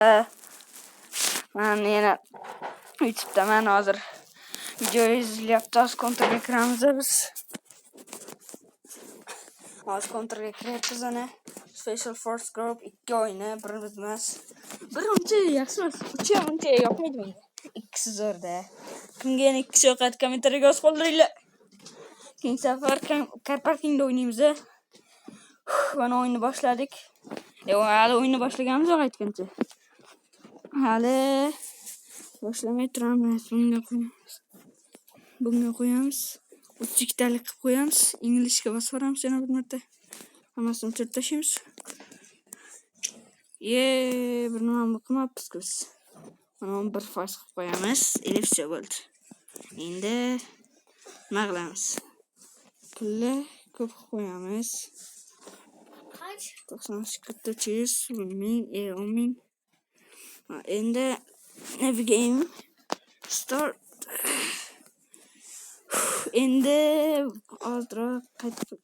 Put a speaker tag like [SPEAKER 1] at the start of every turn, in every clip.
[SPEAKER 1] Men yana YouTube'daman hozir. Video izlayapmiz, kontrga kiramiz biz. Hozir kontrga kiryapmiz ana. Special Force Group 2 o'yini, bir bitmas. Bir uncha yaxshi emas, uchi ham uncha yoqmaydi menga. Ikkisi zo'rda. Kimga yana ikkisi yoqadi, kommentariyga yozib qoldiringlar. Keyingi safar car parkingda o'ynaymiz. Mana o'yinni boshladik. Hali o'yinni boshlaganimiz yo'q aytgancha. Hali boshlamay turamiz. Bunga qo'yamiz. 32 talik qilib qo'yamiz. Inglizga bosib yuboramiz yana bir marta. Hammasini o'chirib tashlaymiz. Bir nima qilmabmiz biz. Mana 11 foiz qilib qo'yamiz. 50 bo'ldi. Endi nima qilamiz? Pulni ko'p qilib qo'yamiz. 98 1000. Endi every game start. Endi ozroq qaytib.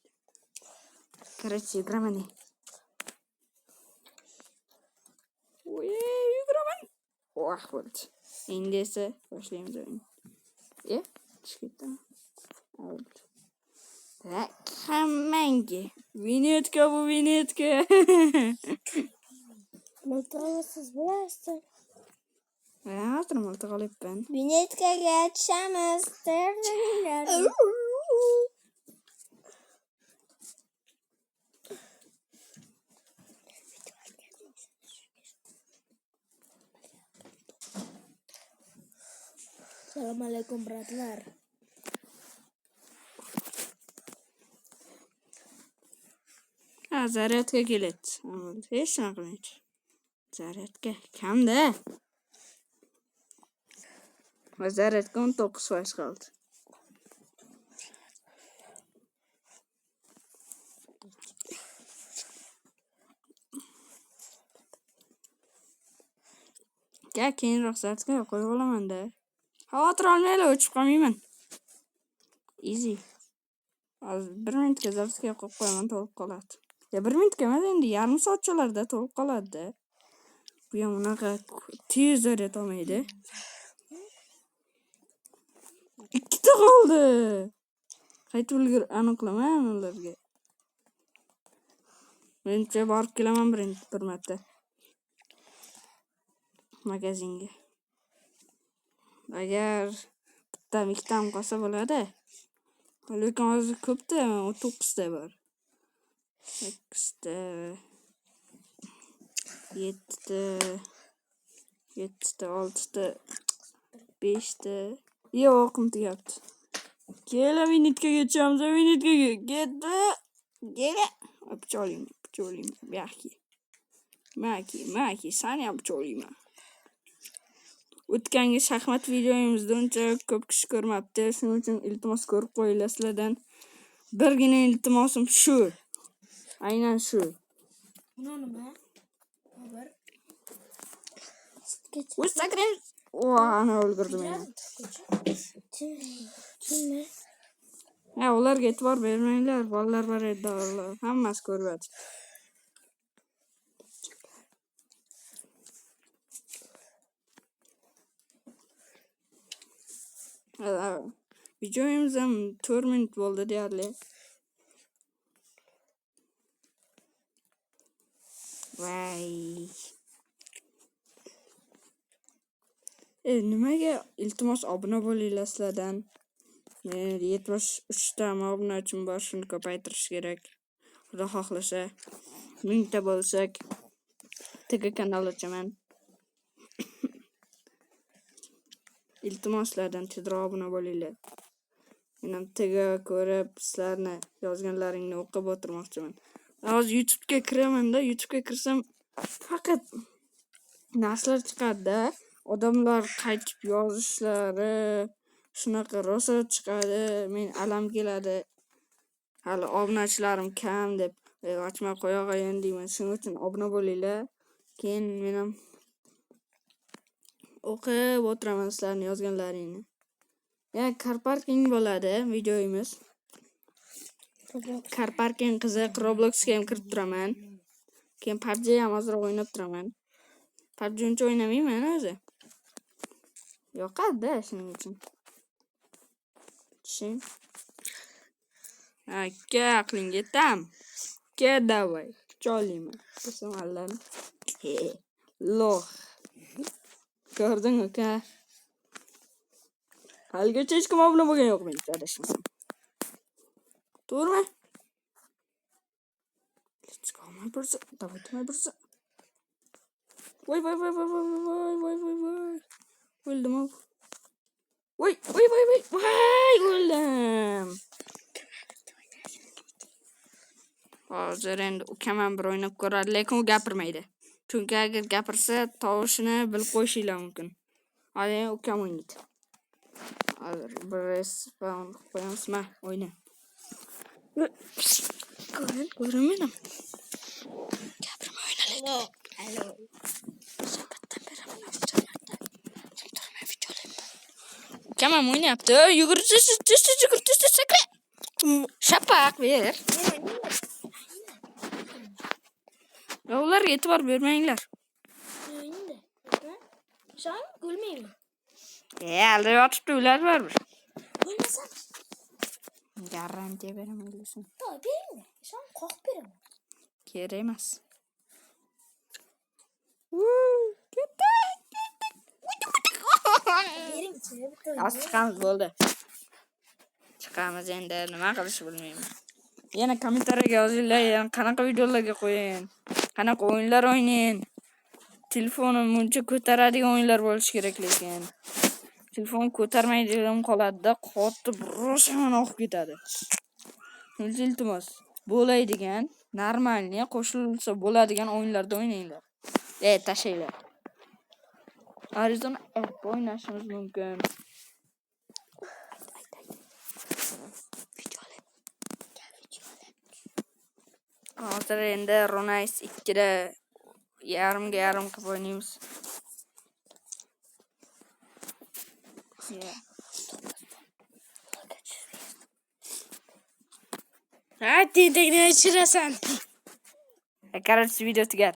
[SPEAKER 1] Короче, yuguraman. Yuguraman. Bo'ldi. Endi esa boshlaymiz o'yinni. Chiqdim. Oldu. Hammangi. Vinetka bu vinetka.
[SPEAKER 2] Multiqalasiz bo'lasizmi?
[SPEAKER 1] Hozir multiqalayapman.
[SPEAKER 2] Vinetkaga tushamiz. Assalomu alaykum bratlar.
[SPEAKER 1] Zaryadga keladi. Hech nima qilmaydi. Zaryadga kamda. Zaryadga 19% qoldi. Keyinroq zaryadga qo'yib olaman-da. Xavotir olmanglar, o'chib qolmayman. Easy. Hozir 1 minutga zaryadga qo'yib qo'yaman, to'lib qoladi. 1 minutga emas, endi yarim soatchalarda to'lib qoladi-da. Bu ham unaqa tez zaryad olmaydi. 2 ta qoldi. Qaytib aniqlaman ularga. Menimcha borib kelaman bir marta. Magazinga. Agar bitta miktam qolsa bo'ladi. Lekin hozir ko'pda, 9 ta bor. 8 ta 7 ta 7 ta 6 ta 5 ta. Yo'q, tugabdi. Kela vinitkaga tushamiz, vinitkaga. Kela. Picholim. Maki, sani ham picholim. O'tgangi shaxmat videoyimizda uncha ko'p kishi ko'rmabdi. Shuning uchun iltimos ko'rib qo'yinglar sizlardan. Birgina iltimosim shu. Aynan shu.
[SPEAKER 2] Nima?
[SPEAKER 1] Instagram. Ana o'ldirdim meni. Ularga e'tibor bermanglar. Bolalar bor edi, hammasi ko'ryapti. Videoyimiz ham 4 minut bo'ldi deyarli. Vay. Nimaga iltimos obuna bo'linglar sizlardan. 73 ta obunachim bor, shuni ko'paytirish kerak. Xudo xohlasa 1000 ta bo'lsak, TG kanal ochaman. Iltimoslardan tezroq obuna bo'linglar. Men ham TG ko'rib, sizlarni yozganlaringni o'qib o'tirmoqchiman. Hozir YouTube'ga kiraman-da, YouTube'ga kirsam faqat narsalar chiqadi-da. Odamlar qaytib yozishlari, shunaqa rosa chiqadi. Men alam keladi. Hali obunachilarim kam deb ochmay qo'yag'ayin deyman. Shuning uchun obuna bo'linglar. Keyin men ham o'qib o'tiraman sizlarni yozganlaringni. Car parking bo'ladi videoyimiz. Car parking qiziq, Robloxga ham kirib turaman. Keyin PUBG ham ozroq o'ynab turaman. PUBG uncha o'ynamayman o'zi. Yoqadi-da shuning uchun. Tushun. Aka, aqlingga yetam. Ke davay. Cho'liyman. Desam allani. Loh. Ko'rding aka. Haligacha hech kim obuna bo'lgan yo'q men adashmasam. To'g'rimi? Let's go, my brother. Давай, my brother. Voy. O'ldim. Voy. O'ldim. Hozir endi ukam ham bir o'ynab ko'radi, lekin u gapirmaydi. Chunki agar gapirsa, tovushini bilib qo'yishinglar mumkin. Hozir ukam o'ynaydi. Hozir bir respawn qo'yamizmi? O'yna. Ko'raman. Gapirma, o'ynaylik.
[SPEAKER 2] Alo.
[SPEAKER 1] Sabbatdan beri mana bu joylarda kim turmay videolayapman. Ukam ham o'ynayapti. Yugurdi, sakra. Shapaq ber. Ularga e'tibor bermanglar.
[SPEAKER 2] Sen gülmeyeyim.
[SPEAKER 1] Alda yotibdi, ular baribir.
[SPEAKER 2] Gülmesen.
[SPEAKER 1] Garantiya beraman o'ylasin.
[SPEAKER 2] Tabii benim. Sen kalk benim.
[SPEAKER 1] Kerak emas.
[SPEAKER 2] Benim içine bir koyun.
[SPEAKER 1] Az chiqamiz bo'ldi. Chiqamiz endi, nima qilish bilmayman. Yana kommentariyaga yozinglar, yana qanaqa videolarga qo'ying. Qanaqa o'yinlar o'ynaying. Telefonim muncha ko'taradigan o'yinlar bo'lish kerak lekin. Telefon ko'tarmaydigan qoladi-da, qotib roshan oqib ketadi. Iltimos, bo'ladigan, normalniy qo'shilsa bo'ladigan o'yinlarda o'ynanglar. Tashlaylar. Arizona app o'ynashimiz mumkin. Hozir endi Ronais 2da yarimga yarim qilib o'ynaymiz.
[SPEAKER 2] Hadi tekrar çırasın.
[SPEAKER 1] Короче, video tugar.